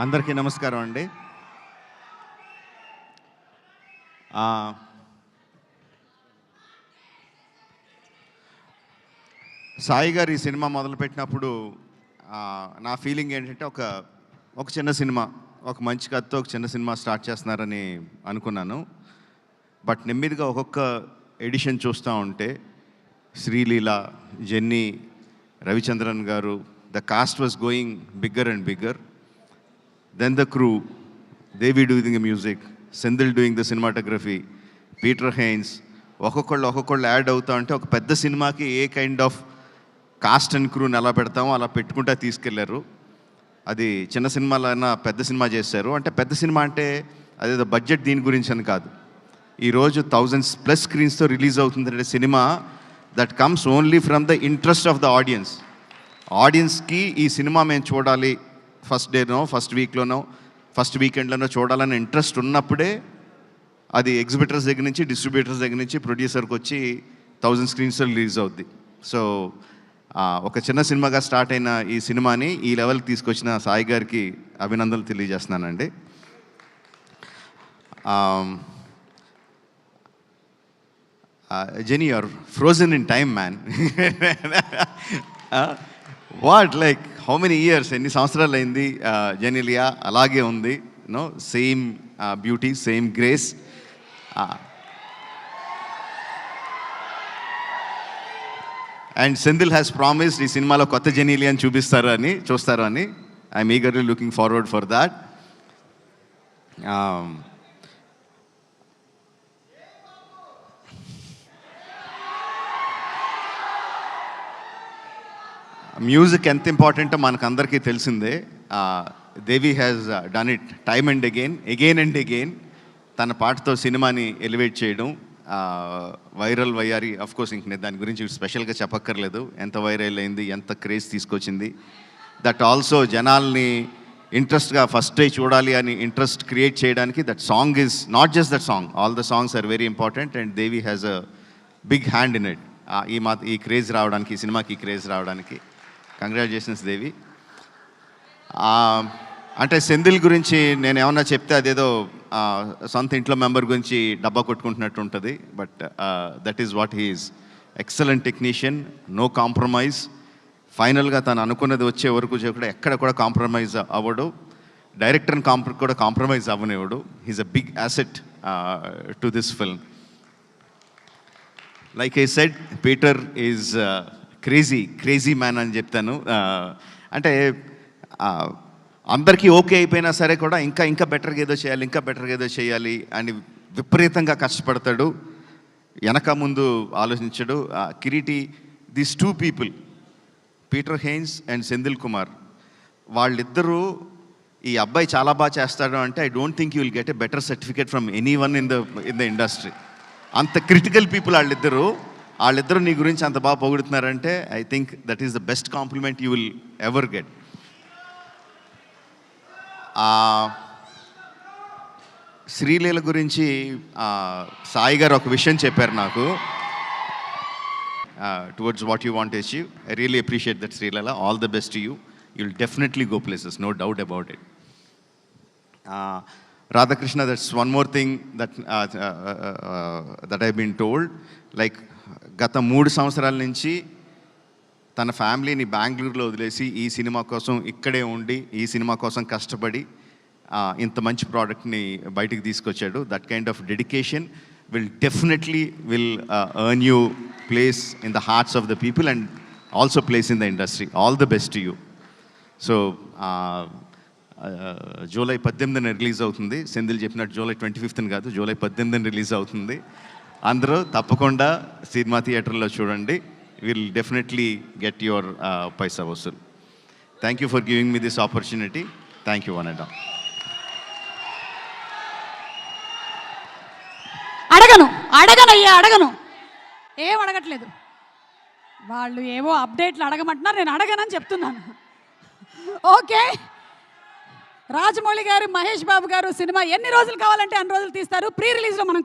అందరికీ నమస్కారం అండి. సాయి గారు ఈ సినిమా మొదలుపెట్టినప్పుడు నా ఫీలింగ్ ఏంటంటే ఒక చిన్న సినిమా, ఒక మంచి కథతో ఒక చిన్న సినిమా స్టార్ట్ చేస్తున్నారని అనుకున్నాను. బట్ నెమ్మదిగా ఒక్కొక్క ఎడిషన్ చూస్తూ ఉంటే శ్రీలీల, జెన్నీ, రవిచంద్రన్ గారు, the cost was going bigger and bigger. Then the crew, Devi doing the music, Sendil doing the cinematography, Peter Haynes, ఒక్కొక్కళ్ళు యాడ్ అవుతా ఉంటే ఒక పెద్ద సినిమాకి ఏ కైండ్ ఆఫ్ కాస్ట్ అండ్ క్రూని ఎలా పెడతామో అలా పెట్టుకుంటా తీసుకెళ్లారు. అది చిన్న సినిమాలైనా పెద్ద సినిమా చేశారు. అంటే పెద్ద సినిమా అంటే అదేదో బడ్జెట్ దీని గురించి అని కాదు. ఈరోజు 1000+ స్క్రీన్స్తో రిలీజ్ అవుతుందంటే cinema that comes only from the interest of the ఆడియన్స్కి ఈ సినిమా మేము చూడాలి, ఫస్ట్ డేనో, ఫస్ట్ వీక్లోనో, ఫస్ట్ వీకెండ్లోనో చూడాలని ఇంట్రెస్ట్ ఉన్నప్పుడే అది ఎగ్జిబిటర్స్ దగ్గర నుంచి, డిస్ట్రిబ్యూటర్స్ దగ్గర నుంచి ప్రొడ్యూసర్కి వచ్చి 1000 స్క్రీన్స్లో రిలీజ్ అవుద్ది. సో ఒక చిన్న సినిమాగా స్టార్ట్ అయిన ఈ సినిమాని ఈ లెవెల్కి తీసుకొచ్చిన సాయి గారికి అభినందనలు తెలియజేస్తున్నానండి. Genie, you're frozen in time man. What like how many years, ఎన్ని సంవత్సరాలు అయింది జెనీలియా అలాగే ఉంది, no same beauty, same grace. And Senthil has promised ఈ సినిమాలో కొత్త జెనీలియాని చూస్తారు అని I'm eagerly looking forward for that. Music ఎంత ఇంపార్టెంటో మనకందరికీ తెలిసిందే. Devi has done it time and again and again. తన పాటతో సినిమాని ఎలివేట్ చేయడం, వైరల్ వయ్యారి. అఫ్కోర్స్ ఇంక నేను దాని గురించి స్పెషల్గా చెప్పక్కర్లేదు, ఎంత వైరల్ అయింది, ఎంత క్రేజ్ తీసుకొచ్చింది. దట్ ఆల్సో జనాల్ని ఇంట్రెస్ట్గా ఫస్ట్ డే చూడాలి అని ఇంట్రెస్ట్ క్రియేట్ చేయడానికి that song is not just that song, all the songs are very important and Devi has a big hand in it. ఈ క్రేజ్ రావడానికి, ఈ సినిమాకి క్రేజ్ రావడానికి కంగ్రాచులేషన్స్ దేవి. అంటే సెంధిల్ గురించి నేను ఏమన్నా చెప్తే అదేదో సొంత ఇంట్లో మెంబర్ గురించి డబ్బా కొట్టుకుంటున్నట్టు ఉంటుంది. But that is what he is. Excellent technician, no compromise. ఫైనల్గా తను అనుకున్నది వచ్చే వరకు కూడా ఎక్కడ కూడా కాంప్రమైజ్ అవ్వడు. డైరెక్టర్ని కూడా కాంప్రమైజ్ అవ్వనివ్వడు. He's a big asset to this film. Like I said, Peter is crazy man అని చెప్తాను. అంటే అందరికీ ఓకే అయిపోయినా సరే కూడా ఇంకా బెటర్గా ఏదో చేయాలి అని విపరీతంగా కష్టపడతాడు. వెనక ముందు ఆలోచించడు. Kireeti, these 2 people, Peter Heins and Senthil Kumar, వాళ్ళిద్దరూ ఈ అబ్బాయి చాలా బాగా చేస్తాడు అంటే I don't think you will get a better certificate from anyone in the industry. అంత క్రిటికల్ పీపుల్ వాళ్ళిద్దరూ నీ గురించి అంత బాగా పొగుడుతున్నారంటే I think that is the best compliment you will ever get. Sreeleela గురించి సాయి గారు ఒక విషయం చెప్పారు నాకు, towards what you want to achieve. I really appreciate that Sreeleela. All the best to you. You will definitely go places, no doubt about it. Radhakrishna, that's one more thing that I've been told. Like, గత 3 సంవత్సరాల నుంచి తన ఫ్యామిలీని బెంగళూరులో వదిలేసి ఈ cinema కోసం ఇక్కడే ఉండి, ఈ సినిమా కోసం కష్టపడి ఇంత మంచి ప్రోడక్ట్ని బయటికి తీసుకొచ్చాడు. That kind of dedication will definitely earn you place in the hearts of the people and also place in the industry. All the best to you. So July 18న రిలీజ్ అవుతుంది. సెంధిల్ చెప్పినట్టు జూలై 25న కాదు, జూలై 18న release అవుతుంది. అందరూ తప్పకుండా సినిమా థియేటర్లో చూడండి. Will definitely get your paisa vasool. Thank you for giving me this opportunity. Thank you one and all. అడగను ఏం అడగట్లేదు. వాళ్ళు ఏవో అప్డేట్లు అడగమంటున్నారు, నేను అడగనని చెప్తున్నాను. ఓకే, రాజమౌళి గారు, మహేష్ బాబు గారు సినిమా ఎన్ని రోజులు కావాలంటే అన్ని రోజులు తీస్తారు. ప్రీ రిలీజ్లో మనం